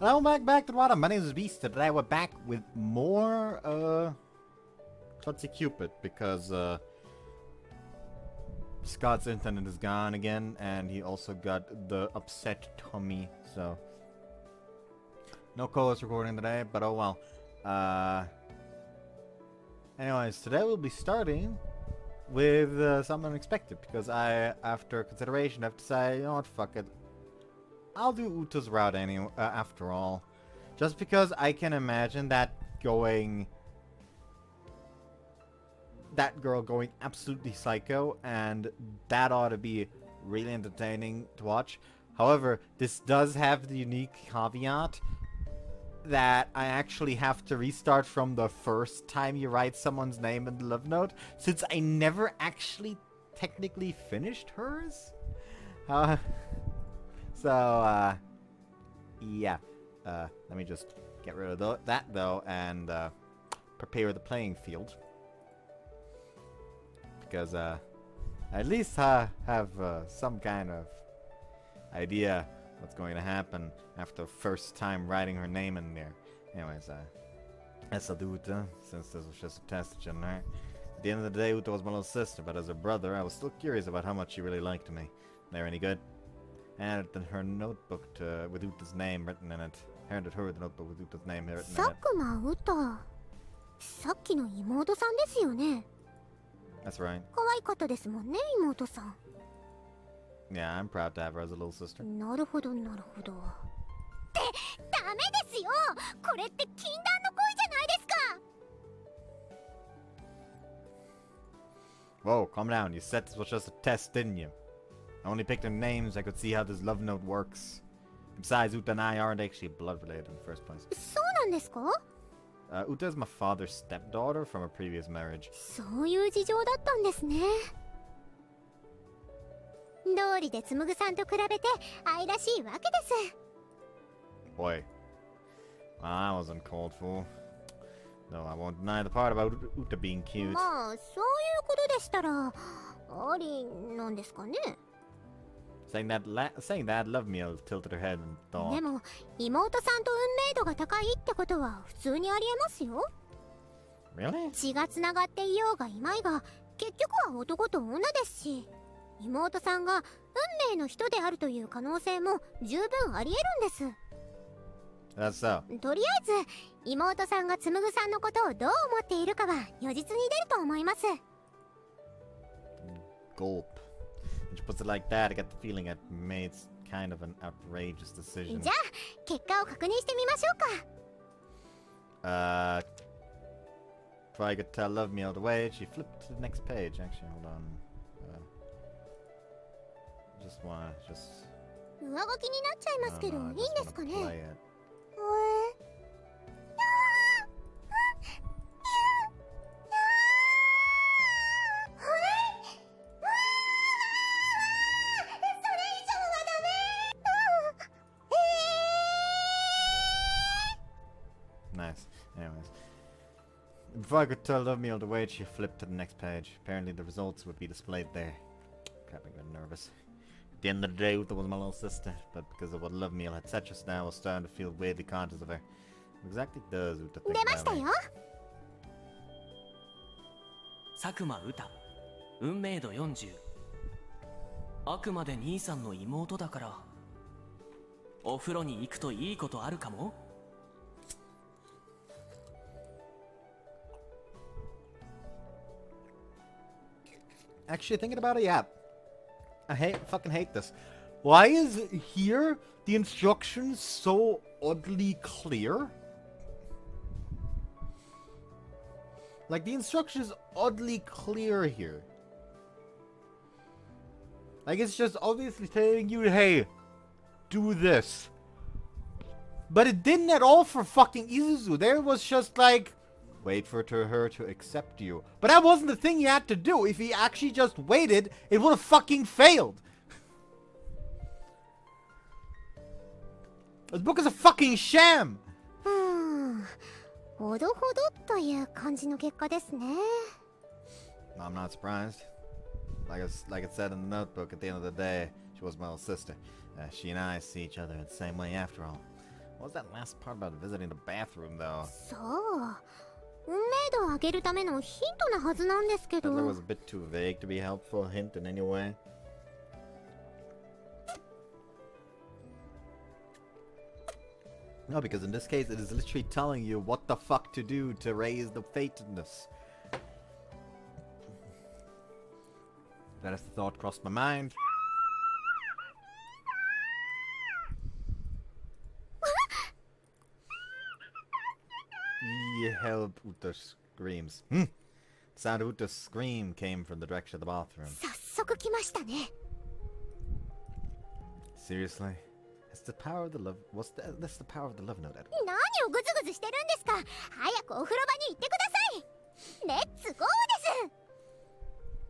Hello, back to the water. My name is Beast. Today we're back with more Klutzy Cupid because Scott's internet is gone again, and he also got the upset tummy. So no co-host recording today, but oh well. Anyways, today we'll be starting with something unexpected because I, after consideration, have to say, you know what, fuck it. I'll do Uta's route anyway, after all. Just because I can imagine that girl going absolutely psycho, and that ought to be really entertaining to watch. However, this does have the unique caveat that I actually have to restart from the first time you write someone's name in the love note, since I never actually technically finished hers. So, yeah. Let me just get rid of that, though, and prepare the playing field. Because, at least have some kind of idea what's going to happen after the first time writing her name in there. Anyways, essa do Uta, since this was just a test, shouldn't I? At the end of the day, Uta was my little sister, but as her brother, I was still curious about how much she really liked me. They're any good? Handed her notebook with Uta's name written in it. Handed her the notebook with Uta's name written in it. Sakuma Uta. さっきの妹さんですよね。 That's right. 可愛かったですもんね、妹さん。 Yeah, I'm proud to have her as a little sister. なるほど、なるほど。ってダメですよ。これって禁断の恋じゃないですか。 Whoa, calm down. You said this was just a test, didn't you? I only picked them names. I could see how this love note works. Besides, Uta and I aren't actually blood related in the first place. そうなんですか? Uta is my father's stepdaughter from a previous marriage. そういう事情だったんですね。道理で紡さんと比べて愛らしいわけです。 Boy, I wasn't called for. No, I won't deny the part about Uta being cute. まあ、そういうことでしたらありなんですかね。 Saying that, Love Meal tilted her head and thought. でも妹さんと運命度が高いってことは普通にありえますよ。 Really? 血がつながっていようがいまいが結局は男と女ですし、妹さんが運命の人であるという可能性も十分ありえるんです。 That's so. とりあえず妹さんが紡さんのことをどう思っているかは如実に出ると思います。 Gulp. When she puts it like that, I get the feeling I made kind of an outrageous decision. じゃあ結果を確認してみましょうか。 Before I could tell Love Meal the way, she flipped to the next page. Actually, hold on. Just 上書きになっちゃいますけど、いいんですかね。 play it. 'Nice. Anyways. Before I could tell Love Meal to wait, she flipped to the next page. Apparently the results would be displayed there. Crap, I got nervous. At the end of the day, Uta was my little sister, but because of what Love Meal had said just now, I was starting to feel weirdly conscious of her. What exactly does Uta think 出まし about た me? よ。 佐久間歌運命度40あくまで兄さんの妹だからお風呂に行くといいことあるかも Actually, thinking about it, yeah. I fucking hate this. Why is here the instructions so oddly clear? Like, the instruction is oddly clear here. Like, it's just obviously telling you, hey, do this. But it didn't at all for fucking Izuzu. There it was just like, wait for her to accept you. But that wasn't the thing he had to do. If he actually just waited, it would have fucking failed. This book is a fucking sham. ほどほどという感じの結果ですね。 I'm not surprised. Like it said in the notebook, at the end of the day, she was my little sister. She and I see each other the same way after all. What was that last part about visiting the bathroom, though? そう運命度を上げるためのヒントなはずなんですけ That ど was a bit too vague to be a helpful hint in any way. No, because in this case, it is literally telling you what the fuck to do to raise the fatedness. That as the thought crossed my mind. Ye help, Uta screams. The sound of Uta's scream came from the direction of the bathroom. 早速来ましたね Seriously? That's the power of the love. That's the power of the love note. 何をグズグズしてるんですか早くお風呂場に行ってくださいレッツゴーで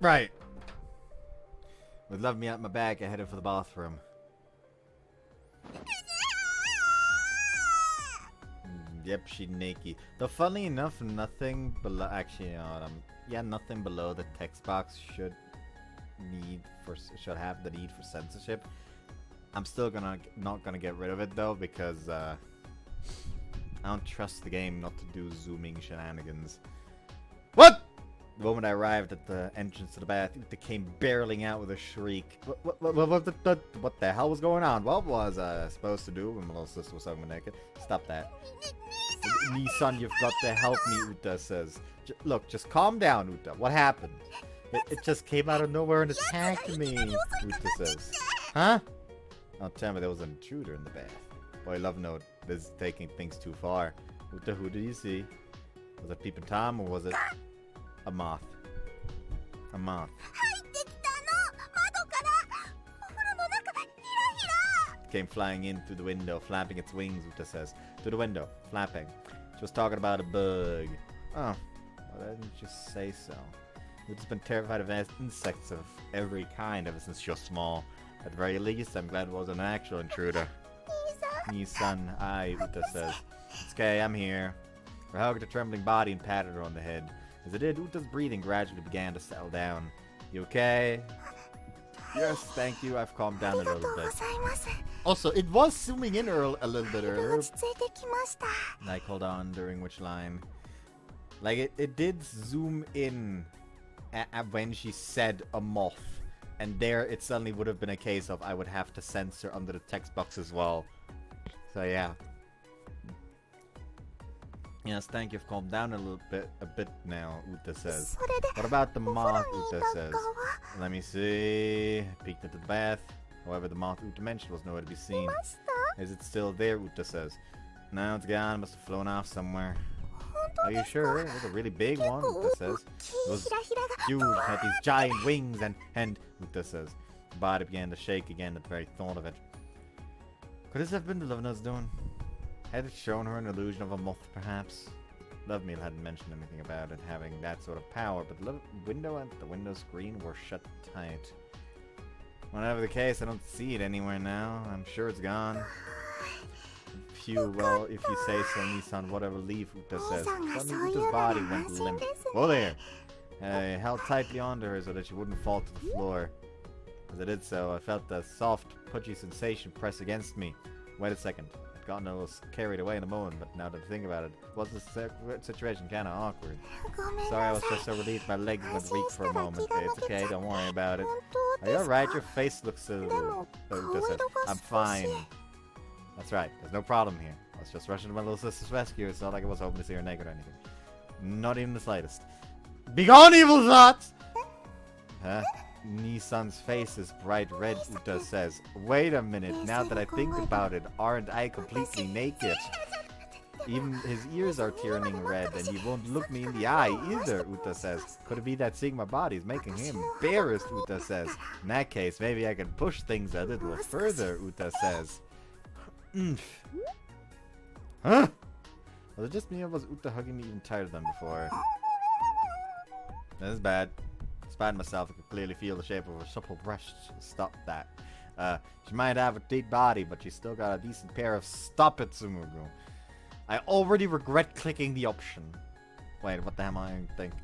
す Right. With love me out my bag, I headed for the bathroom. Yep, she naked. Though funny enough, nothing below. Actually, you know what? Yeah, nothing below the text box should have the need for censorship. I'm still not gonna get rid of it though because I don't trust the game not to do zooming shenanigans. What? The moment I arrived at the entrance to the bath, Uta came barreling out with a shriek. What the hell was going on? What was I supposed to do when my little sister was soaking naked? Stop that. Nissan, you've got to help me, Uta says. Look, just calm down, Uta. What happened? It just came out of nowhere and attacked me, Uta says. Huh? Don't tell me there was an intruder in the bath. Boy, love note. This is taking things too far. Uta, who did you see? Was it Peepin' Tom or was it a moth? A moth. Came flying in through the window, flapping its wings, Uta says. Through the window, flapping. She was talking about a bug. Oh, why didn't you say so? Uta's been terrified of insects of every kind ever since she was small. At the very least, I'm glad it wasn't an actual intruder. Nissan, aye, Uta says. It's okay, I'm here. I hugged her trembling body and patted her on the head. As it did, Uta's breathing gradually began to settle down. You okay? Yes, thank you. I've calmed down a little bit. Also, it was zooming in a little bit earlier. Like, hold on, during which line? Like, it did zoom in when she said a moth. And there, it suddenly would have been a case of I would have to censor under the text box as well. So, yeah. Yes, thank you. I've calmed down a bit now, Uta says. What about the moth, Uta says? Let me see. Peeked into the bath. However, the moth Uta mentioned was nowhere to be seen. Is it still there, Uta says. No, it's gone. Must have flown off somewhere. Are you sure? It was a really big one, Uta says. It was huge, had these giant wings, and Uta says. The body began to shake again at the very thought of it. Could this have been the love note's doing? Had it shown her an illusion of a moth, perhaps? Love Meal hadn't mentioned anything about it having that sort of power, but the window and the window screen were shut tight. Whatever the case, I don't see it anywhere now. I'm sure it's gone. Phew, well, if you say so, Nissan, what a relief, Uta says. Suddenly, Uta's body went limp. Whoa there! I held tightly onto her so that she wouldn't fall to the floor. As I did so, I felt a soft, pudgy sensation press against me. Wait a second. I'd gotten a little carried away in the moment, but now that I think about it, was the situation kind of awkward. Sorry, I was just so relieved my legs went weak for a moment. It's okay, don't worry about it. Are you alright? Your face looks so... Uta says. I'm fine. That's right, there's no problem here. I was just rushing to my little sister's rescue. It's not like I was hoping to see her naked or anything. Not even the slightest. Begone, evil thoughts! Huh? Nissan's face is bright red, Uta says. Wait a minute, now that I think about it, aren't I completely naked? Even his ears are turning red, and he won't look me in the eye either, Uta says. Could it be that seeing my body is making him embarrassed, Uta says. In that case, maybe I can push things a little further, Uta says. Huh? Was it just me or was Uta hugging me even tighter than before? This is bad. Despite myself, I could clearly feel the shape of her supple breasts. Stop that. She might have a deep body, but she's still got a decent pair of... Stop it, Tsumugu. I already regret clicking the option. Wait, what the hell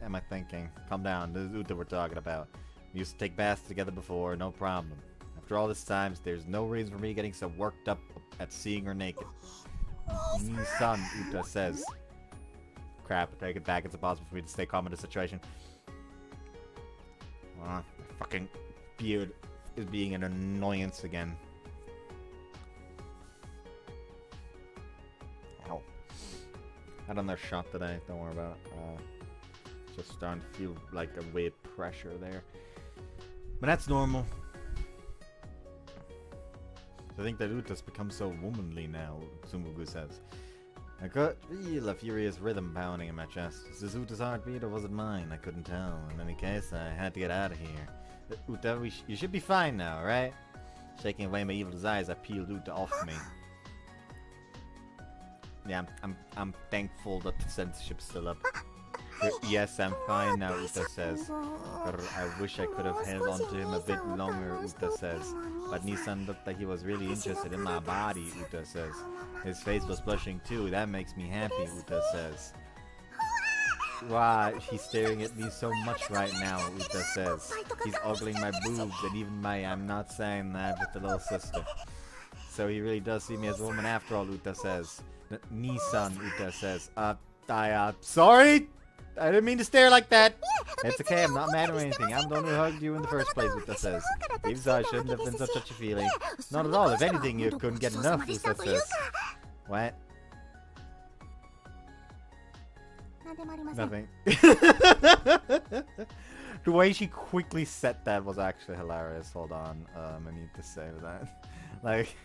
am I thinking? Calm down, this is Uta we're talking about. We used to take baths together before, no problem. After all this time, there's no reason for me getting so worked up at seeing her naked. Nissan, Uta says. Crap, take it back. It's impossible for me to stay calm in this situation. My fucking beard is being an annoyance again. Ow. Had another shot today, don't worry about it. Just starting to feel like a weird pressure there. But that's normal. I think that Uta's become so womanly now, Tsumugu says. I could feel a furious rhythm pounding in my chest. Was this Uta's heartbeat or was it mine? I couldn't tell. In any case, I had to get out of here. Uta, you should be fine now, right? Shaking away my evil desires, I peeled Uta off me. Yeah, I'm thankful that the censorship's still up. Yes, I'm fine now, Uta says. I wish I could have held on to him a bit longer, Uta says. But Nissan looked like he was really interested in my body, Uta says. His face was blushing too, that makes me happy, Uta says. Wow, he's staring at me so much right now, Uta says. He's ogling my boobs and even my I'm not saying that with the little sister. So he really does see me as a woman after all, Uta says. Nissan, Uta says. Sorry? I didn't mean to stare like that. It's okay, I'm not mad or anything. I'm the one who hugged you in the first place, Uta says. Even though I shouldn't have been such a feeling. Not at all, if anything, you couldn't get enough, Uta says. What? Nothing. The way she quickly said that was actually hilarious. Hold on, I need to say that. Like,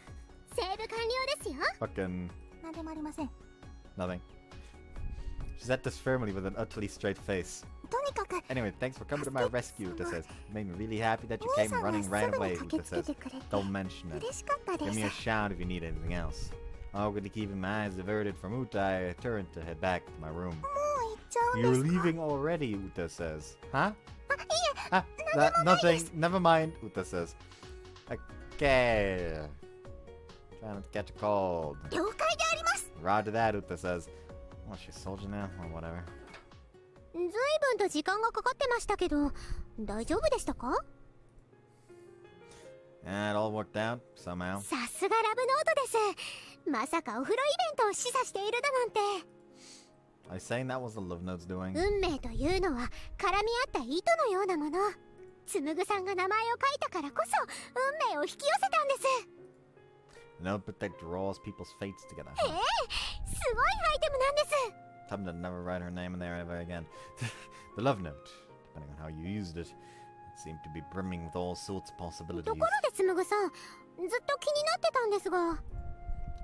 fucking nothing. She said this firmly with an utterly straight face. Anyway, thanks for coming to my rescue, Uta says. It made me really happy that you came running right away, Uta says. Don't mention it. Give me a shout if you need anything else. Awkwardly keeping my eyes diverted from Uta, I turned to head back to my room. You're leaving already, Uta says. Huh? Nothing. Never mind, Uta says. Okay. Trying not to catch a cold. Roger that, Uta says. Oh, she's a soldier now, or whatever. 随分と時間がかかってましたけど、大丈夫でしたか? It all worked out, somehow. さすがラブノートです。まさかお風呂イベントを示唆しているだなんて。Are you saying that was the love notes doing? 運命というのは絡み合った糸のようなもの。つむぐさんが名前を書いたからこそ運命を引き寄せたんです。Notebook that draws people's fates together. すごいアイテムなんです。Tell them to never write her name in there ever again. The love note, depending on how you used it, seemed to be brimming with all sorts of possibilities. ところでつむぐさん、ずっと気になってたんですが。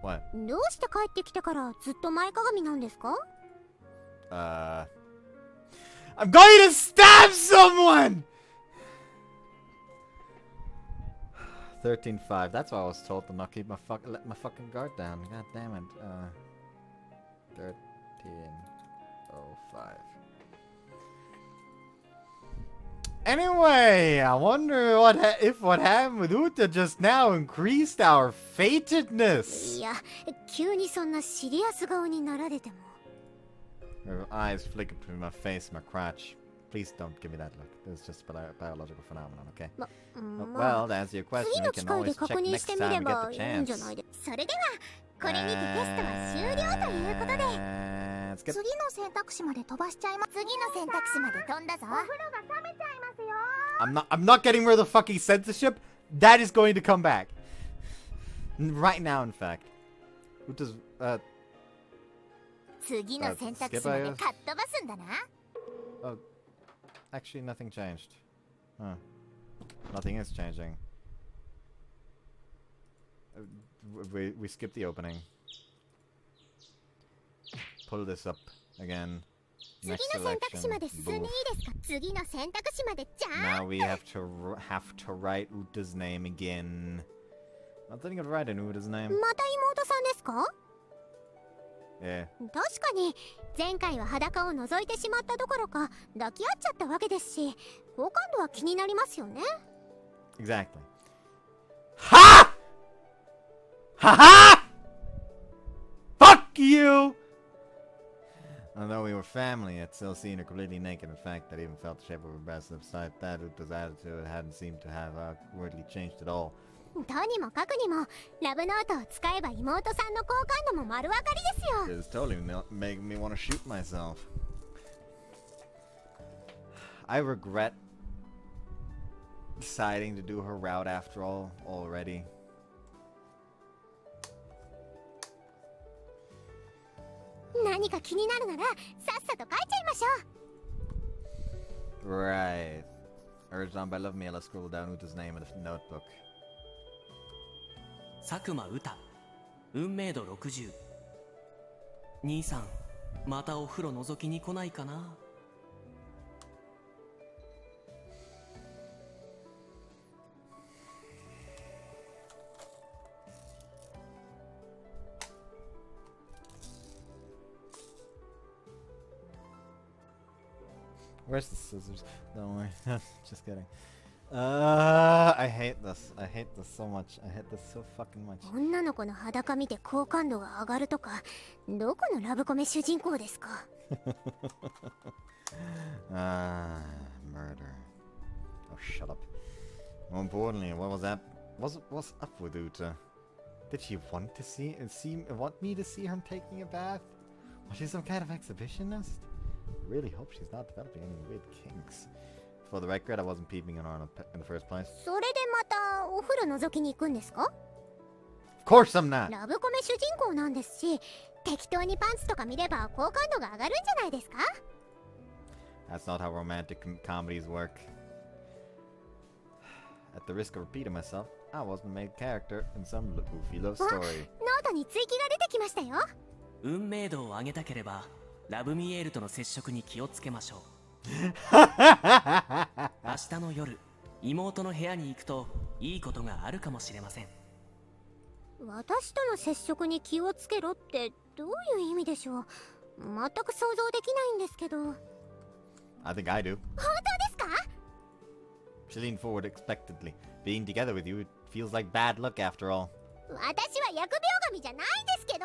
What? どうして帰ってきてからずっと前かがみなんですか? I'm going to stab someone! 13.5. That's why I was told to not keep let my fucking guard down. God damn it. 13.05. Anyway, I wonder if what happened with Uta just now increased our fatedness. いや、急にそんなシリアス顔になられても。Her eyes flickered between my face and my crotch. Please don't give me that look. This is just a biological phenomenon, okay? Well, to answer your question, we can always check next time we get the chance. それでは、これにてテストは終了ということで。次の選択肢まで飛ばしちゃいます。次の選択肢まで飛んだぞ。お風呂が冷めちゃいますよ。I'm not getting rid of the fucking censorship. That is going to come back. Right now, in fact. Uta's, 次の選択肢までかっ飛ばすんだな。Oh, actually, nothing changed. Huh. Nothing is changing. We skipped the opening. Pull this up again. Next selection. Now we have to write Uta's name again. Not thinking of writing Uta's name. また妹さんですか? Yeah. 確かに前回は裸を覗いてしまったどころか抱き合っちゃったわけですし、好感度は気になりますよね。Exactly. Ha! Ha ha! Fuck you! Although we were family, I'd still seen her completely naked. In fact, I even felt the shape of her breasts. Besides that, Uta's attitude hadn't seemed to have outwardly changed at all. とにもかくにもラブノートを使えば妹さんの好感度も丸分かりですよ。 It's totally making me want to shoot myself. I regret deciding to do her route after all already.何か気になるならさっさと書いちゃいましょう。 Right. Urged on by Love Me, let's scroll down Uta's name in the notebook. 佐久間歌運命度60。兄さんまたお風呂覗きに来ないかな。Where's the scissors? Don't worry. Just kidding. I hate this. I hate this so much. I hate this so fucking much. 女の子の裸見て好感度が上がるとか、どこのラブコメ主人公ですか。Murder. Oh, shut up. More importantly, what was that? What's up with Uta? Did she want me to see her taking a bath? Was she some kind of exhibitionist? I really hope she's not developing any weird kinks. For the record, I wasn't peeping on her in the first place. それでまたお風呂覗きに行くんですか。 Of course I'm not! ラブコメ主人公なんですし、適当にパンツとか見れば好感度が上がるんじゃないですか。 That's not how romantic comedies work. At the risk of repeating myself, I was the main character in some goofy love story. ノートに追記が出てきましたよ。運命度を上げたければラブミエールとの接触に気をつけましょう。明日の夜妹の部屋に行くといいことがあるかもしれません。私との接触に気をつけろってどういう意味でしょう。全く想像できないんですけど。 I think I do. 本当ですか。 She leaned forward expectantly. Being together with you, it feels like bad luck after all. 私は疫病神じゃないですけど。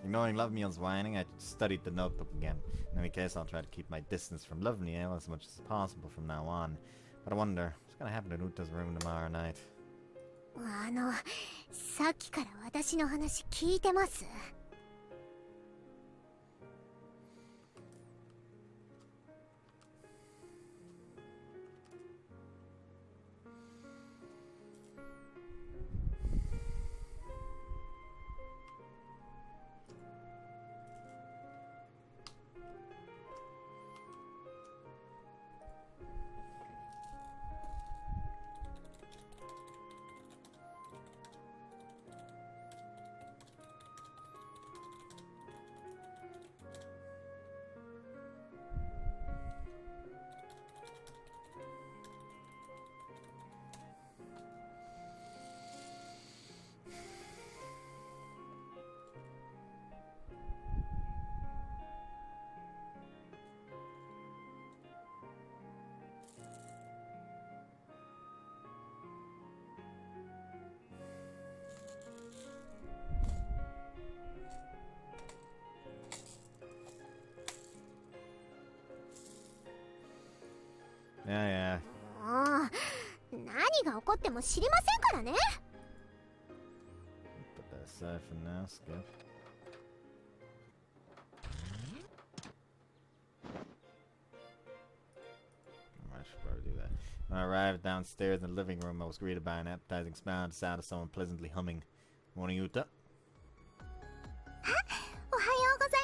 Ignoring Lovemiel's whining, I studied the notebook again. In any case, I'll try to keep my distance from Lovemiel as much as possible from now on. But I wonder, what's gonna happen in Uta's room tomorrow night? さっきから私の話聞いてます。Yeah. もう何が起こっても知りませんからね。 Put that aside for now, Skip. I should probably do that. When I arrived downstairs in the living room, I was greeted by an appetizing smell and the sound of someone pleasantly humming. Morning, Uta. おはようござい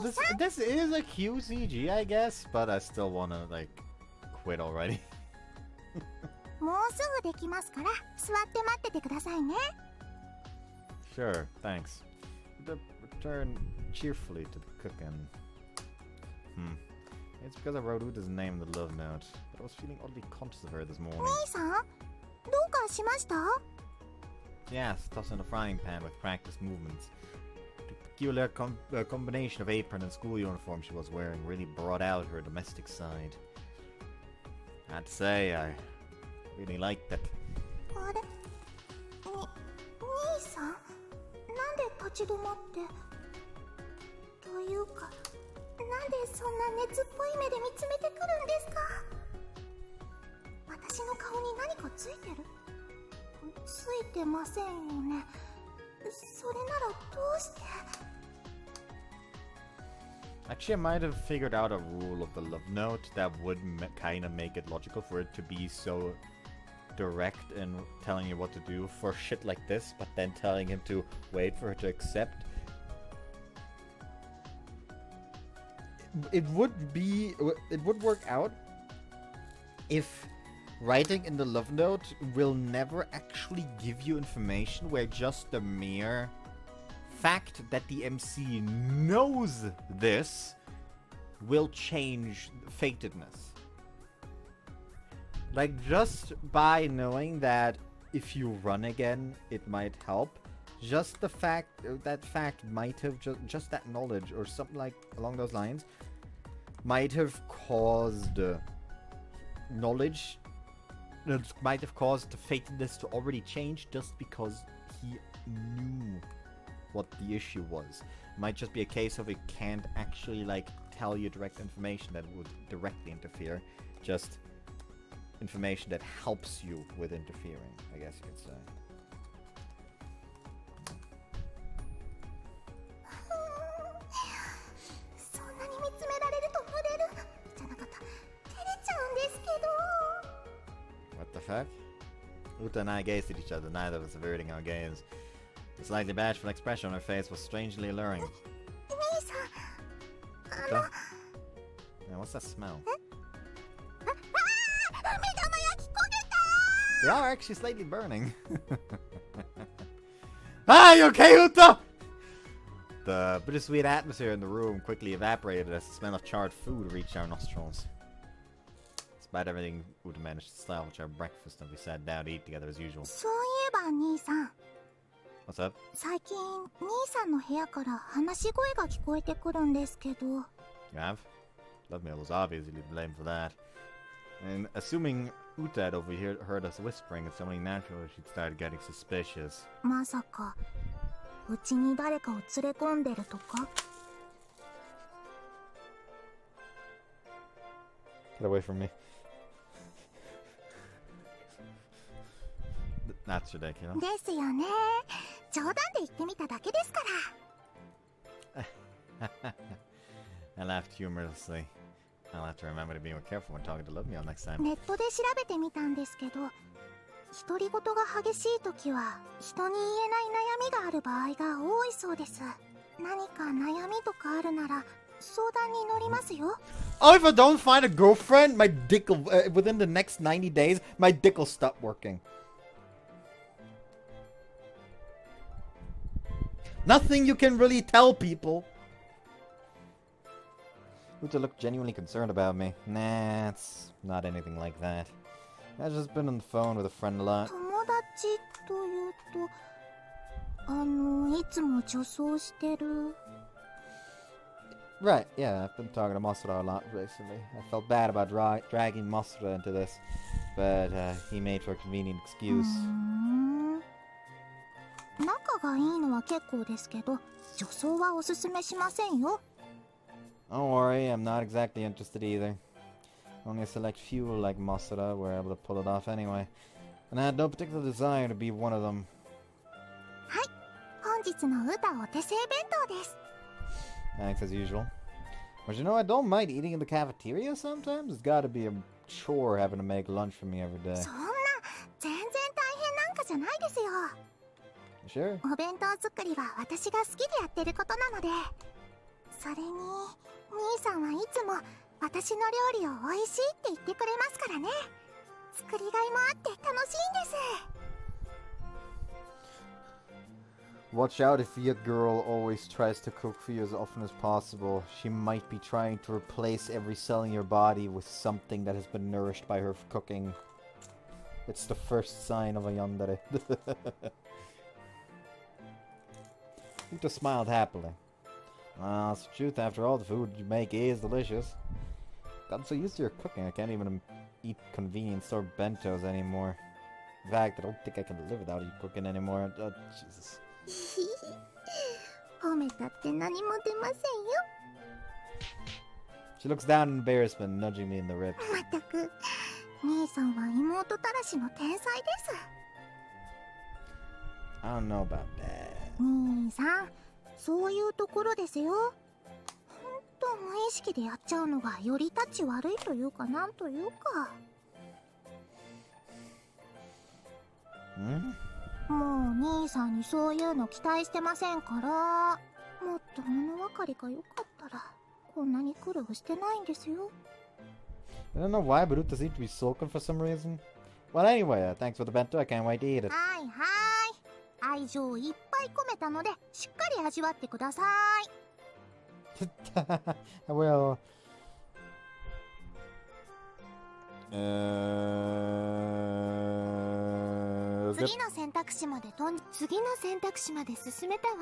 ます。 This is a QCG, I guess, but I still wanna, like, quit already. もうすぐできますから座って待っててくださいね。 Sure, thanks. Return cheerfully to the cooking. It's because I wrote Uta's name in the love note, but I was feeling oddly conscious of her this morning. 兄さん、どうかしました？ Yes, tossing a frying pan with practiced movements. The peculiar combination of apron and school uniform she was wearing really brought out her domestic side. I have to say, I really liked it. あれ、兄さん、なんで立ち止まって。というか、なんでそんな熱っぽい目で見つめてくるんですか。私の顔に何かついてる？ついてませんよね。それならどうして。 Actually, I might have figured out a rule of the love note that would kind of make it logical for it to be so direct in telling you what to do for shit like this, but then telling him to wait for her to accept. It would work out if writing in the love note will never actually give you information, where just the mere fact that the MC knows this will change fatedness. Like, just by knowing that if you run again, it might help. Just the fact, that fact might have, just that knowledge or something like along those lines, might have caused knowledge, might have caused the fatedness to already change just because he knew what the issue was. Might just be a case of it can't actually like tell you direct information that would directly interfere, just information that helps you with interfering, I guess you could say. そんなに見つめられると濡れるじゃなかった。照れちゃうんですけど。 What the fuck? Uta and I gazed at each other, neither of us averting our gaze. The slightly bashful expression on her face was strangely alluring. 兄さん、 Uta? Now, what's that smell? 目玉焼き焦げた。 They are actually slightly burning. Ah, you okay, Uta? The bittersweet atmosphere in the room quickly evaporated as the smell of charred food reached our nostrils. Despite everything, Uta managed to salvage our breakfast and we sat down to eat together as usual. そういえば兄さん、 What's up? 最近兄さんの部屋から話し声が聞こえてくるんですけど。 You have? Love Meal was obviously blamed for that. And assuming Uta had heard us whispering, it's only natural that she'd started getting suspicious. まさかうちに誰かを連れ込んでるとか。 Get away from me. That's ridiculous. ですよね。冗談で言ってみただけですから。 I laughed humorously. I'll have to remember to be more careful when talking to Love Meal next time. ネットで調べてみたんですけど、独り言が激しい時は人に言えない悩みがある場合が多いそうです。何か悩みとかあるなら相談に乗りますよ。 Oh, if I don't find a girlfriend, my dick will, within the next 90 days, my dick will stop working. Nothing you can really tell people. Uta looked genuinely concerned about me. Nah, it's not anything like that. I've just been on the phone with a friend a lot. 友達というと、いつも女装してる。 Right, yeah, I've been talking to Mastur a lot recently. I felt bad about dragging Mastur into this, but he made for a convenient excuse. 仲がいいのは結構ですけど、女装はおすすめしませんよ。 Don't worry, I'm not exactly interested either. Only a select few like Masura were able to pull it off anyway, and I had no particular desire to be one of them. はい、本日の歌お手製弁当です。 Thanks as usual. But you know, I don't mind eating in the cafeteria sometimes. It's gotta be a chore having to make lunch for me every day. そんな、全然大変なんかじゃないですよ。 You sure? お弁当作りは私が好きでやってることなので。それに、兄さんはいつも私の料理を美味しいって言ってくれますからね。作りがいもあって楽しいんです。 Watch out if your girl always tries to cook for you as often as possible. She might be trying to replace every cell in your body with something that has been nourished by her cooking. It's the first sign of a yandere. Uta smiled happily. Well, it's the truth. After all, the food you make is delicious. I'm so used to your cooking, I can't even eat convenience store bentos anymore. In fact, I don't think I can live without you cooking anymore. Oh, Jesus. 褒めたって何も出ませんよ。 She looks down in embarrassment, nudging me in the ribs. まったく、兄さんは妹たらしの天才です。I don't know about that. 兄さん、そういうところですよ。ほんと無意識でやっちゃうのがよりタッチ悪いというかなんというか。もう兄さんにそういうの期待してませんから。もっと物分かりが良かったらこんなに苦労してないんですよ。 I don't know why, but Uta seemed to be sulking for some reason. Well, anyway, thanks for the bento. I can't wait to eat it. はいはい、愛情をいっぱい込めたのでしっかり味わってください。well, 次の選択肢まで進めたわ。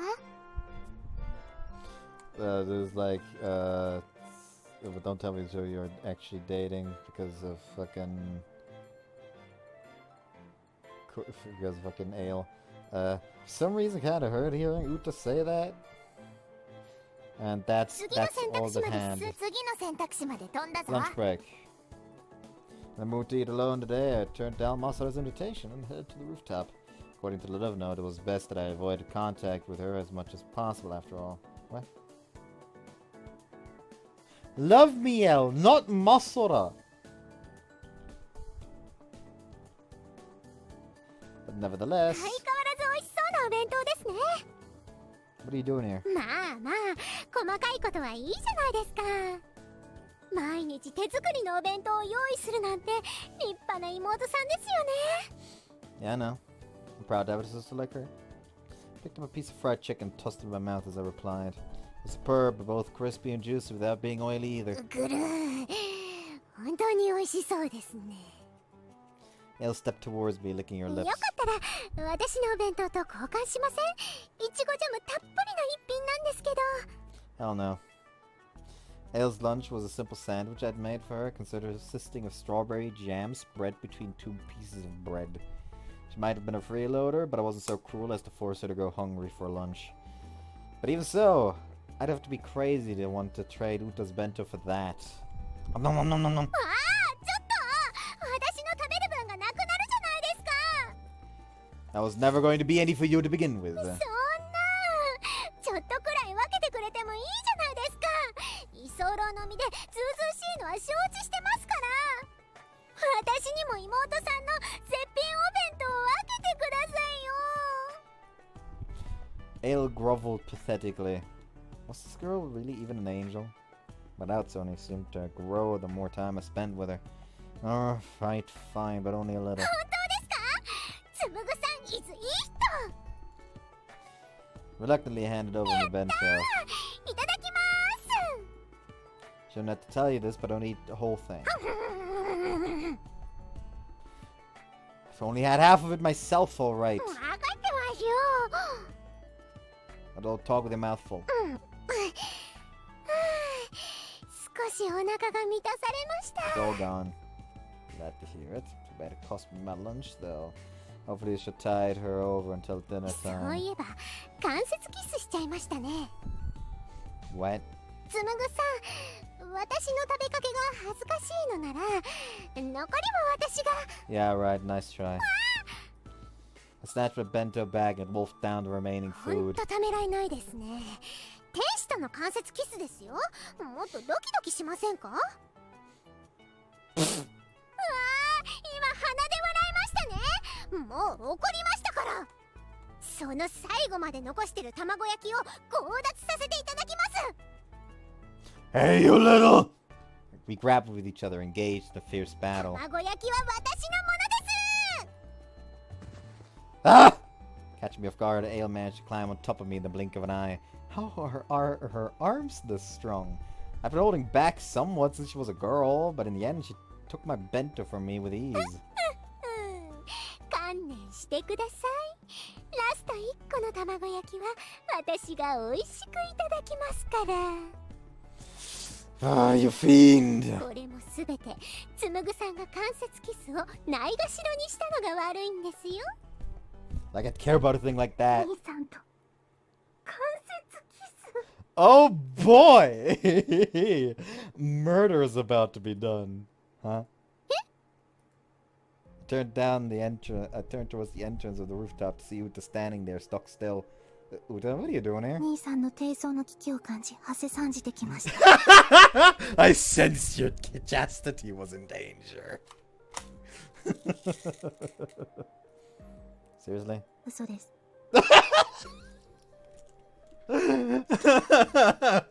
there's like, don't tell me so you're actually dating because of fucking ale. For some reason, kind of heard hearing Uta say that, and that's all that hand. 次の選択肢まで飛んだぞ。 Lunch break. I moved to eat alone today. I turned down Masura's invitation and headed to the rooftop. According to the love note, it was best that I avoided contact with her as much as possible. After all, what? Love Miel, not Masura. But nevertheless, 相変わらず美味しそうなお弁当ですね。 what are you doing here? まあまあ、細かいことはいいじゃないですか。毎日手作りのお弁当を用意するなんて立派な妹さんですよね。 Yeah, I know. I'm proud to have a sister like her. Picked up a piece of fried chicken, tossed it in my mouth as I replied. It was superb, but both crispy and juicy without being oily either. ぐるー、本当に美味しそうですね。 Elle stepped towards me, licking her よ lips. かったら私のお弁当と交換しません？いちごジャムたっぷりな一品なんですけど。 Hell no. Elle's lunch was a simple sandwich I'd made for her, consisting of strawberry jam spread between two pieces of bread. She might have been a freeloader, but I wasn't so cruel as to force her to go hungry for lunch. But even so, I'd have to be crazy to want to trade Uta's bento for that. Nom nom nom nom nom. ああ、ちょっと私の食べる分がなくなるじゃないですか。 That was never going to be any for you to begin with. そんな、ちょっとくらい分けてくれてもいいじゃないですか。居候の身でずうずうしいのは承知してますから。私にも妹さんの絶品お弁当を分けてくださいよ。 Ale groveled pathetically. Was this girl really even an angel? My doubts only seemed to grow the more time I spent with her. Oh, right, fine, but only a little. 本当ですか？つむぐさん、いついい人。 Reluctantly handed over the bento. いただきます。 Shouldn't have to tell you this, but don't eat the whole thing. If I only had half of it myself, all right. 分かってますよ。 I don't talk with your mouth full. 少しお腹が満たされました。 It's all gone. Glad to hear it. Too bad it cost me my lunch, though. Hopefully it should tide her over until dinner そう time. いえば関節キスしちゃいましたね。 What? つむぐさん、私の食べかけが恥ずかしいのなら残りも私が。 Yeah, right. Nice try. I snatched my bento bag and wolfed down the remaining ほん food. とためらいないですね。天使との関節キスですよ。もっとドキドキしませんか？うわー、今鼻で笑いましたね。もう怒りましたから。その最後まで残してる卵焼きを強奪させていただきます。 Hey, you little! We grappled with each other, engaged in a fierce battle. 卵焼きは私のものです。 Ah! Catching me off guard, Ale managed to climb on top of me in the blink of an eye. How are her arms this strong? I've been holding back somewhat since she was a girl, but in the end she took my bento from me with ease. 観念してください。ラスト1個の卵焼きは私が美味しくいただきますから。 Ah, you fiend! これもすべてつむぐさんが関節キスをないがしろにしたのが悪いんですよ。 Like I'd care about a thing like that. 兄さんと関節キス。 Oh boy! Murder is about to be done. Huh? Turned down the entrance. Turned towards the entrance of the rooftop to see Uta standing there, stuck still. Uta, what are you doing here? 兄さんの低層の危機を感じ、馳せ参じてきました。I sensed your chastity was in danger. Seriously? 嘘です。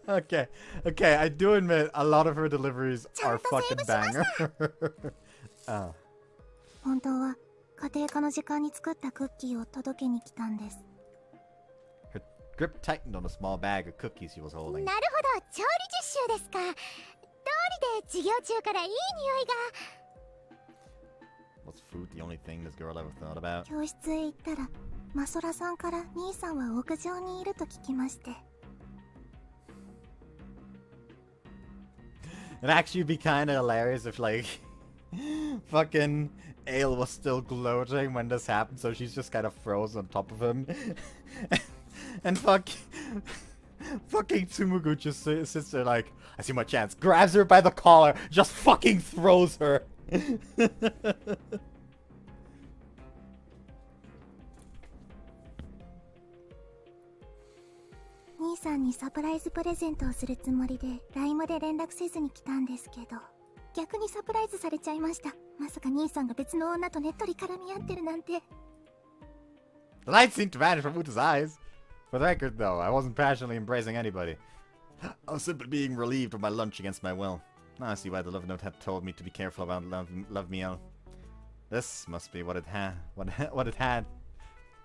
Okay, I do admit a lot of her deliveries are fucking banger. Oh. 本当は家庭科の時間に作ったクッキーを届けに来たんです。Her grip tightened on a small bag of cookies she was holding. なるほど、調理実習ですか。通りで授業中からいい匂いが。Was food the only thing this girl ever thought about? 教室へ行ったら、マソラさんから兄さんは屋上にいると聞きまして。It'd actually be kind of hilarious if, like, fucking Ale was still gloating when this happened, so she's just kind of frozen on top of him. And fucking Tsumugu just sits there like, I see my chance, grabs her by the collar, just fucking throws her. 兄さんにサプライズプレゼントをするつもりで LINE で連絡せずに来たんですけど、逆にサプライズされちゃいました。まさか兄さんが別の女とねっとり絡み合ってるなんて。 The light seemed to vanish from Uta's eyes. For the record, though, I wasn't passionately embracing anybody. I was simply being relieved of my lunch against my will. Now I see why the love note had told me to be careful about love meal. This must be what it had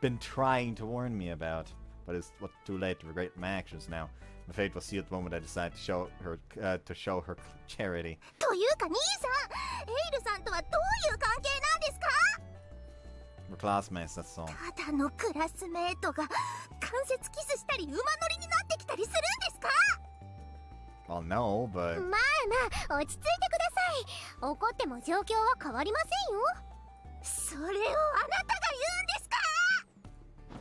been trying to warn me about. But it's too late to regret my actions now. My fate was sealed the moment I decided to show her charity. というか兄さん、エイルさんとはどういう関係なんですか？ We're classmates, that's all. ただのクラスメートが関節キスしたり馬乗りになってきたりするんですか？ Well, no, but... まあまあ、落ち着いてください。怒っても状況は変わりませんよ。それをあなたが言うんですか？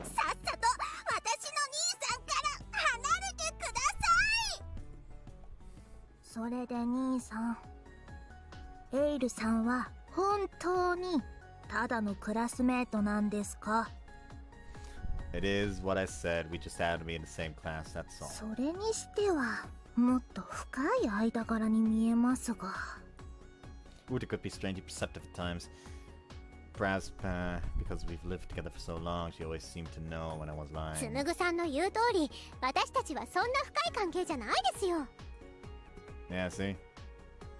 さっさと私の兄さんから離れてください。それで兄さん、エイルさんは本当にただのクラスメートなんですか？ It is what I said. We just had to be in the same class, that's all. それにしてはもっと深い間柄に見えますが。 Uta could be strangely perceptive at times. Perhaps because we've lived together for so long, she always seemed to know when I was lying. つむぐさんの言う通り、私たちはそんな深い関係じゃないですよ。 Yeah, see?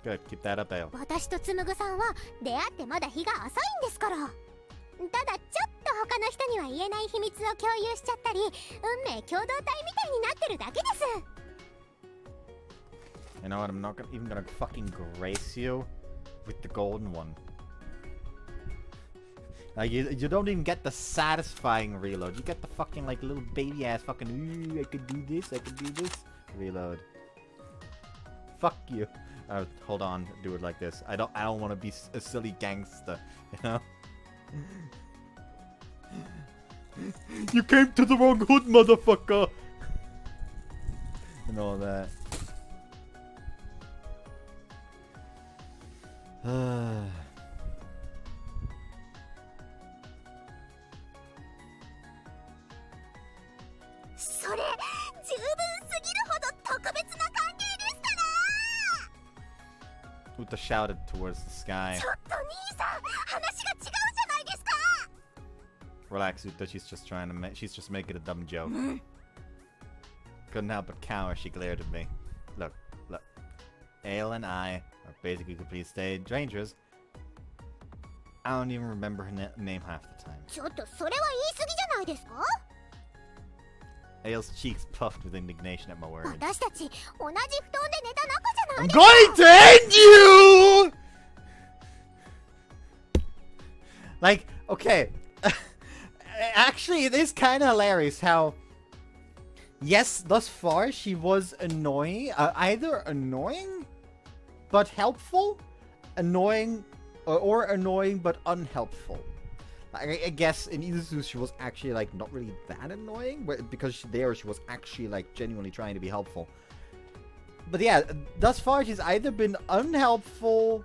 Good, keep that up, Ale. 私とつむぐさんは出会ってまだ日が浅いんですから。ただちょっと他の人には言えない秘密を共有しちゃったり、運命共同体みたいになってるだけです。 You know what? I'm not even gonna fucking grace you with the golden one. Like, you don't even get the satisfying reload. You get the fucking, like, little baby ass fucking, ooh, I could do this reload. Fuck you. Hold on, do it like this. I don't want to be a silly gangster, you know? You came to the wrong hood, motherfucker! And all that. Uta shouted towards the sky. Relax, Uta. She's just making a dumb joke. Couldn't help but cower. She glared at me. Look. Ale and I are basically complete strangers. I don't even remember her name half the time. ちょっとそれは言い過ぎじゃないですか？ Ale's cheeks puffed with indignation at my words. 私たち同じ布団で寝た仲じゃない I'm ですか。 going to end you! Like, okay. Actually, it is kind of hilarious how... Yes, thus far, she was annoying. Either annoying, but helpful. Annoying, or annoying, but unhelpful. I guess in Izuzu she was actually like not really that annoying, because she was actually like genuinely trying to be helpful. But yeah, thus far she's either been unhelpful,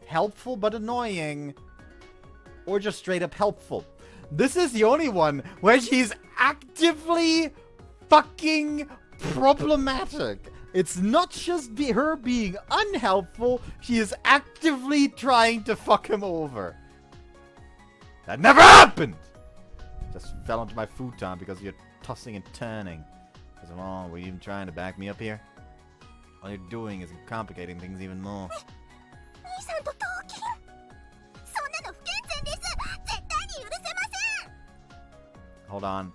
helpful but annoying, or just straight up helpful. This is the only one where she's actively fucking problematic. It's not just her being unhelpful, she is actively trying to fuck him over. That never happened! Just fell onto my futon because you're tossing and turning. What's wrong? Were you even trying to back me up here? All you're doing is complicating things even more. Hold on.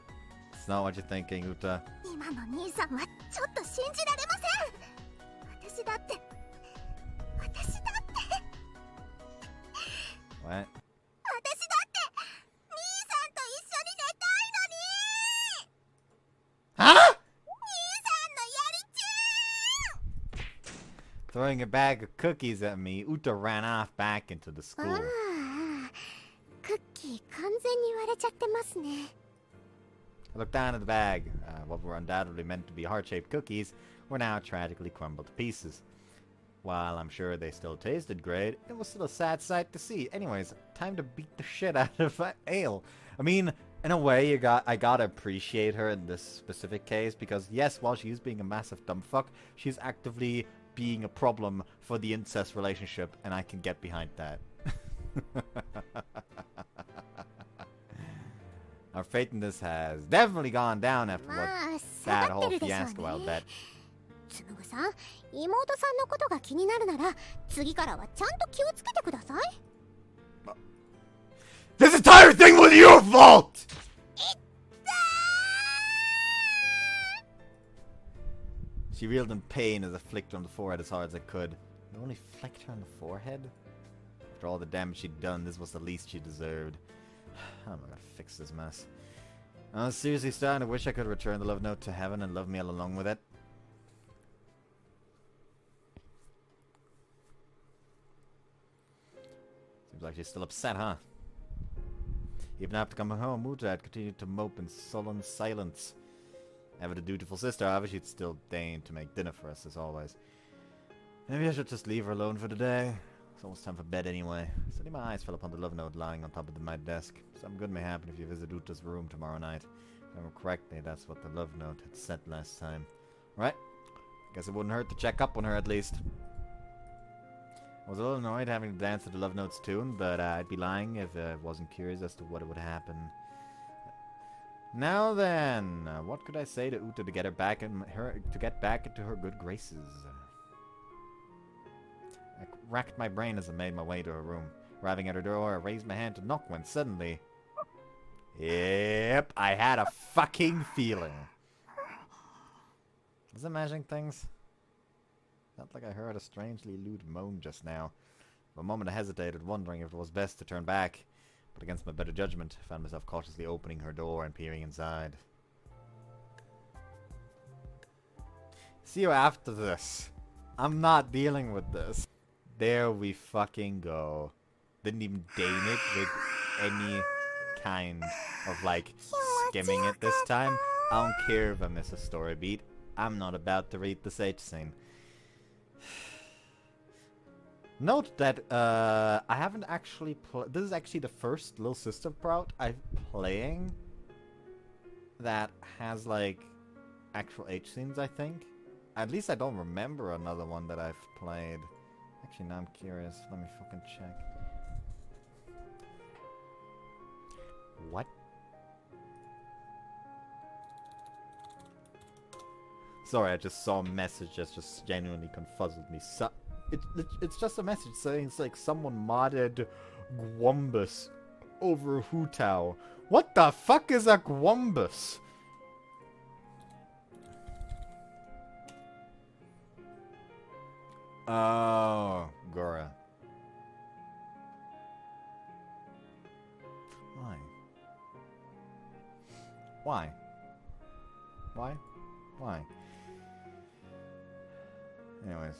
It's not what you're thinking, Uta. What? Huh? Throwing a bag of cookies at me, Uta ran off back into the school. I looked down at the bag. What were undoubtedly meant to be heart-shaped cookies were now tragically crumbled to pieces. While I'm sure they still tasted great, it was still a sad sight to see. Anyways, time to beat the shit out of Ale. I mean, in a way, I gotta appreciate her in this specific case, because yes, while she is being a massive dumbfuck, she's actively being a problem for the incest relationship, and I can get behind that. Our fate in this has definitely gone down after what that whole fiasco, I'll bet. This entire thing was your fault! She reeled in pain as I flicked her on the forehead as hard as I could. I only flicked her on the forehead? After all the damage she'd done, this was the least she deserved. How am I gonna fix this mess? I was seriously starting to wish I could return the love note to heaven and love me along with it. Seems like she's still upset, huh? Even after coming home, Uta had continued to mope in sullen silence. Ever the dutiful sister, however, she'd still deign to make dinner for us, as always. Maybe I should just leave her alone for the day. It's almost time for bed anyway. Suddenly my eyes fell upon the love note lying on top of my desk. Something good may happen if you visit Uta's room tomorrow night. If I remember correctly, that's what the love note had said last time. Right? Guess it wouldn't hurt to check up on her at least. I was a little annoyed having to dance to the love note's tune, but I'd be lying if I wasn't curious as to what would happen. Now then, what could I say to Uta to get her back to get back into her good graces? I racked my brain as I made my way to her room. Arriving at her door, I raised my hand to knock when suddenly... Yep, I had a fucking feeling. Was I imagining things? Felt like I heard a strangely lewd moan just now. For a moment I hesitated, wondering if it was best to turn back. But against my better judgment, I found myself cautiously opening her door and peering inside. See you after this. I'm not dealing with this. There we fucking go. Didn't even deign it with any kind of, like, skimming it this time. I don't care if I miss a story beat. I'm not about to read the sage scene. Note that I haven't actually this is actually the first Little Sister route I'm playing that has, like, actual H scenes, I think. At least I don't remember another one that I've played. Actually, now I'm curious. Let me fucking check. What? Sorry, I just saw a message that just genuinely confuzzled me. It's just a message saying it's like someone modded Gwumbus over Hutao. What the fuck is a Gwumbus? Oh, Gora. Why? Why? Why? Why? Anyways.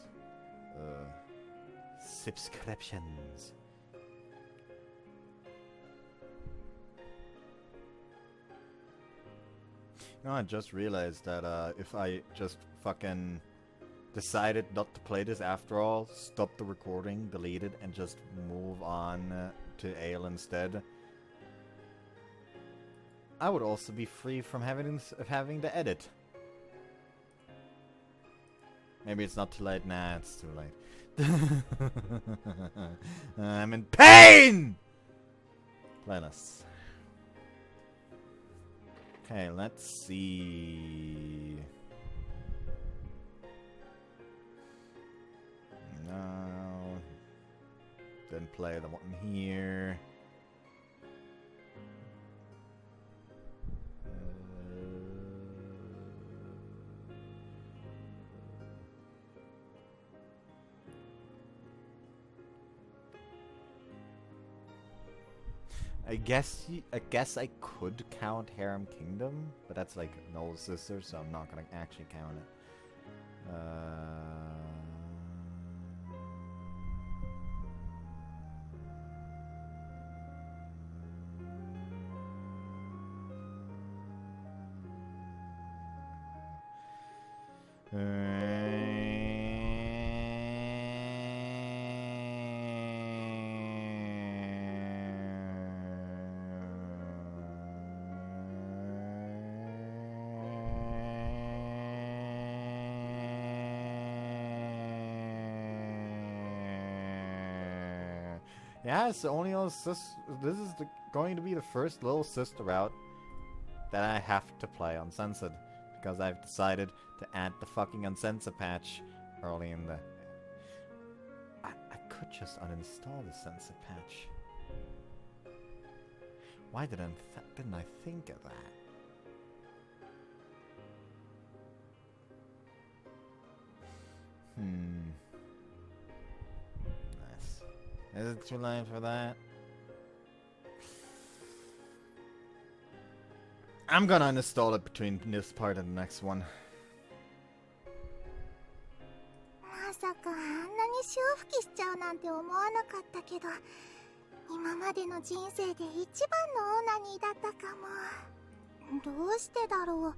Subscriptions. You know, I just realized that if I just fucking decided not to play this after all, stop the recording, delete it, and just move on to Ale instead, I would also be free from having to edit. Maybe it's not too late. Nah, it's too late. I'm in pain! Playlists. Okay, let's see. No. Didn't play the one here. I guess I could count Harem Kingdom, but that's like an older sister, so I'm not gonna actually count it. Yeah, it's the only little this is going to be the first little sister-Route that I have to play uncensored, because I've decided to add the fucking uncensored patch early in the... I could just uninstall the censored patch. Why didn't I think of that? Nice. Is it too late for that? I'm gonna uninstall it between this part and the next one. まさかあんなに潮吹きしちゃうなんて思わなかったけど、今までの人生で一番のオナニーだったかも。どうしてだろ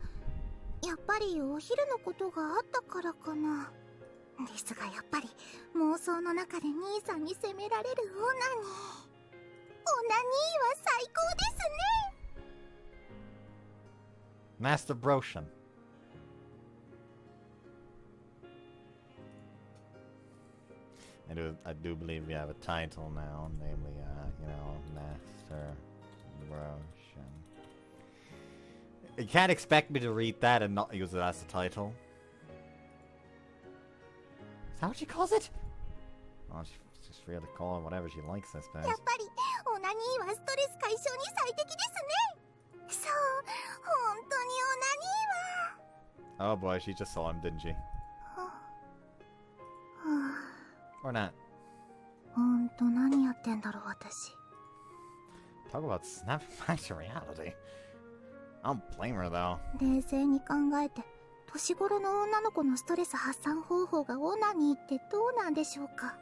う。やっぱりお昼のことがあったからかな。ですがやっぱり妄想の中で兄さんに責められるオナニー。オナニーは最高ですね。Mastur-bro-tion. I do believe we have a title now, namely, Mastur-bro-tion. You can't expect me to read that and not use it as the title. Is that what she calls it? Oh, she's just free to call it whatever she likes, I suppose. やっぱりオナニーはストレス解消に最適ですね。そう、本当にオナニーは。 Oh boy, she just saw him, didn't she? はあ、 Or not. 本当何やってんだろう私。 Talk about snapping back to reality. I don't blame her though. 冷静に考えて、年頃の女の子のストレス発散方法がオナニーってどうなんでしょうか。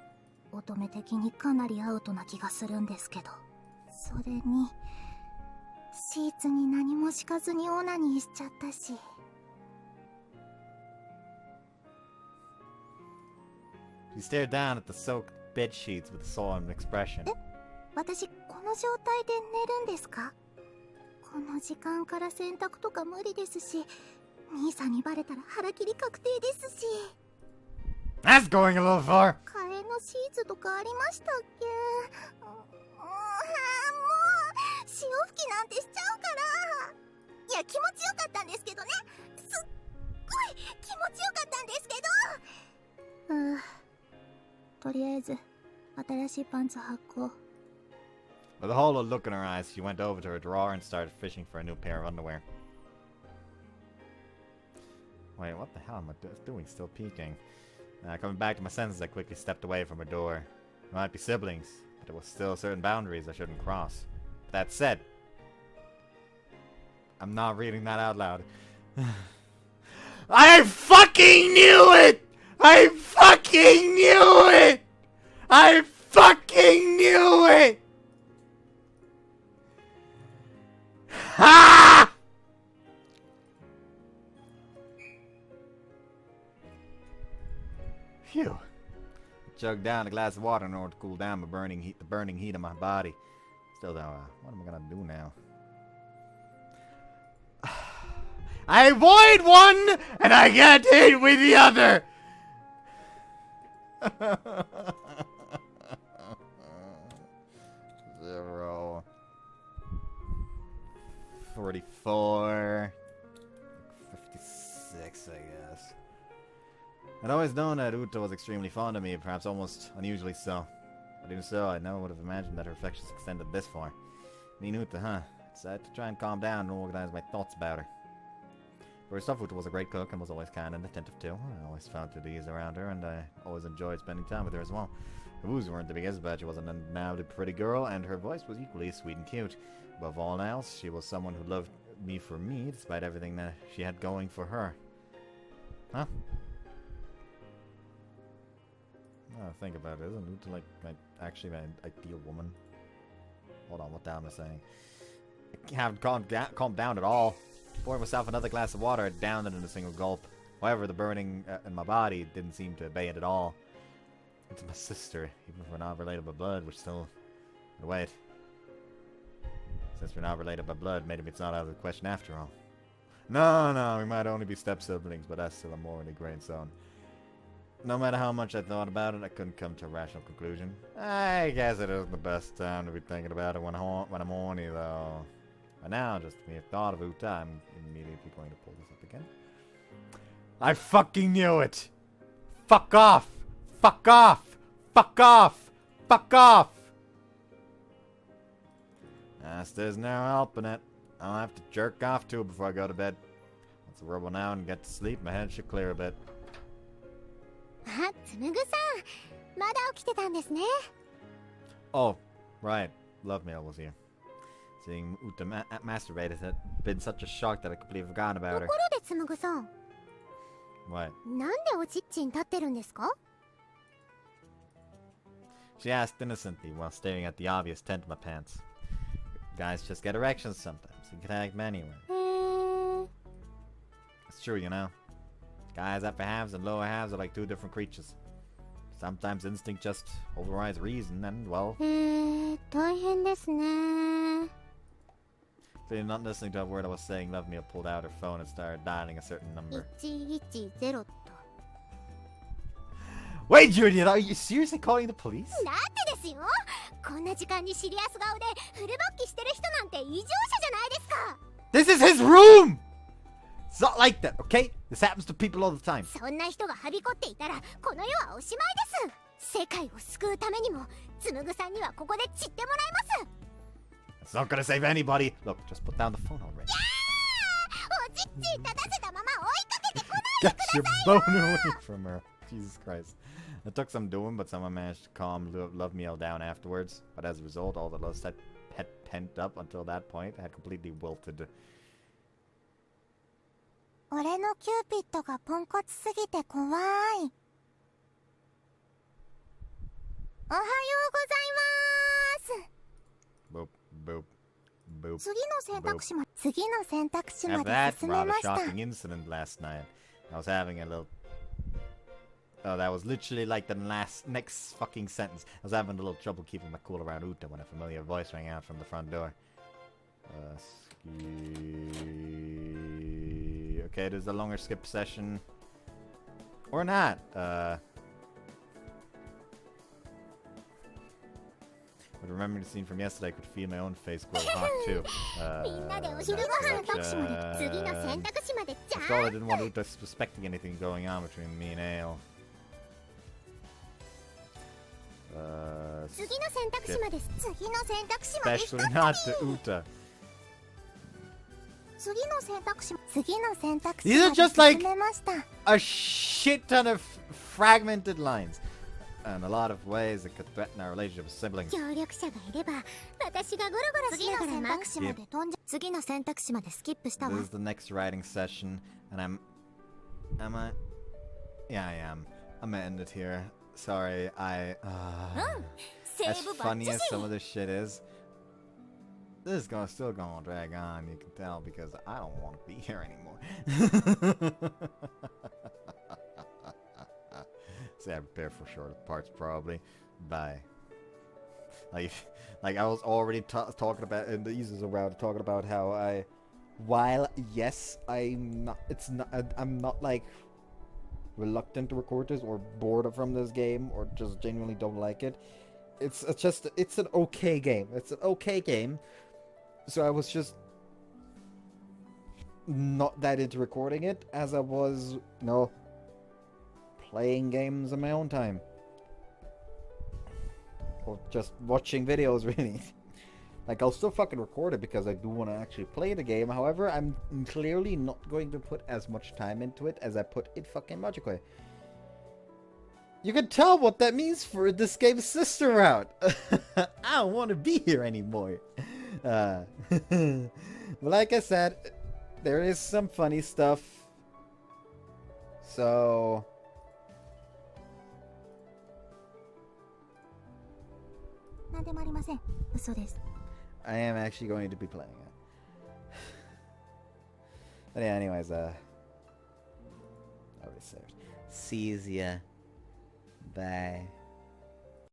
乙女的にかなりアウトな気がするんですけど。それにシーツに何も敷かずにオナニーしちゃったし。 She stared down at the soaked bed sheets with a solemn expression. 私この状態で寝るんですか？この時間から洗濯とか無理ですし、兄さんにバレたら腹切り確定ですし。 That's going a little far. 替えのシーツとかありましたっけ？もう潮吹きなんてしちゃうから。いや気持ちよかったんですけどね。すっごい気持ちよかったんですけど。とりあえず新しいパンツ履こう。 With a hollow look in her eyes, she went over to her drawer and started fishing for a new pair of underwear. Wait, what the hell am I doing? Still peeking. Coming back to my senses, I quickly stepped away from her door. We might be siblings, but there were still certain boundaries I shouldn't cross. That said, I'm not reading that out loud. I fucking knew it! I fucking knew it! I fucking knew it! Ha! Phew. Chug down a glass of water in order to cool down the burning heat of my body. Still though, what am I gonna do now? I avoid one, and I get hit with the other! 0. 44. 56, I guess. I'd always known that Uta was extremely fond of me, perhaps almost unusually so. But even so, I never would have imagined that her affections extended this far. Me and Uta, huh? I decided to try and calm down and organize my thoughts about her. First off, Uta was a great cook and was always kind and attentive too. I always found it ease around her, and I always enjoyed spending time with her as well. Her woos weren't the biggest, but she was an undoubted pretty girl, and her voice was equally sweet and cute. Above all else, she was someone who loved me for me, despite everything that she had going for her. Huh? Oh, think about it. Isn't Uta like actually my ideal woman? Hold on, what the hell am I saying? I haven't calmed down at all. Pouring myself another glass of water, I downed it in a single gulp. However, the burning in my body didn't seem to abate at all. It's my sister, even if we're not related by blood, we're still... Wait. Since we're not related by blood, maybe it's not out of the question after all. No, we might only be step-siblings, but that's still a morally gray zone. No matter how much I thought about it, I couldn't come to a rational conclusion. I guess it isn't the best time to be thinking about it when I'm horny, though. But now, just the mere thought of Uta, I'm immediately going to pull this up again. I fucking knew it! Fuck off! Fuck off! Fuck off! Fuck off! There's no helping it. I'll have to jerk off too before I go to bed. Once I rub one out and get to sleep, my head should clear a bit. Oh, right. Love Mail was here. Seeing Uta masturbate had been such a shock that I completely forgotten about her. What? She asked innocently while staring at the obvious tent in my pants. Guys just get erections sometimes. You can act anyway. It's true, you know. Guys' upper halves and lower halves are like two different creatures. Sometimes instinct just overrides reason and, well... So you're not listening to a word I was saying, Love Meal pulled out her phone and started dialing a certain number. Wait, Julian, are you seriously calling the police? This is his room! It's not like that, okay? This happens to people all the time. It's not gonna save anybody. Look, just put down the phone already. Get your bone away from her. Jesus Christ. It took some doing, but someone managed to calm Love Meal down afterwards. But as a result, all the lust had pent up until that point had completely wilted. Boop, boop, boop, boop. After that rather shocking incident last night, I was having a little... Oh, that was literally like the next fucking sentence. I was having a little trouble keeping my cool around Uta when a familiar voice rang out from the front door. Okay, there's a longer skip session. Or not. But remember the scene from yesterday, I could feel my own face grow hot too. After all, I didn't want Uta suspecting anything going on between me and Ale. Especially not to Uta. These are just like a shit ton of fragmented lines. And a lot of ways that could threaten our relationship as siblings. Yep. This is the next writing session, and am I? Yeah, I am. I'm gonna end it here. Sorry, as funny as some of this shit is, this is still gonna drag on, you can tell, because I don't want to be here anymore. yeah, repair for shorter parts probably. By like, like I was already talking about in the users around talking about how while yes, I'm not like reluctant to record this or bored from this game or just genuinely don't like it. It's an okay game. It's an okay game. So I was just not that into recording it as I was, playing games on my own time. Or just watching videos, really. Like, I'll still fucking record it because I do want to actually play the game. However, I'm clearly not going to put as much time into it as I put in fucking Magically. You can tell what that means for this game's sister route. I don't want to be here anymore. But like I said, there is some funny stuff. So... I am actually going to be playing it. But yeah, anyways, I already said. See ya. Bye.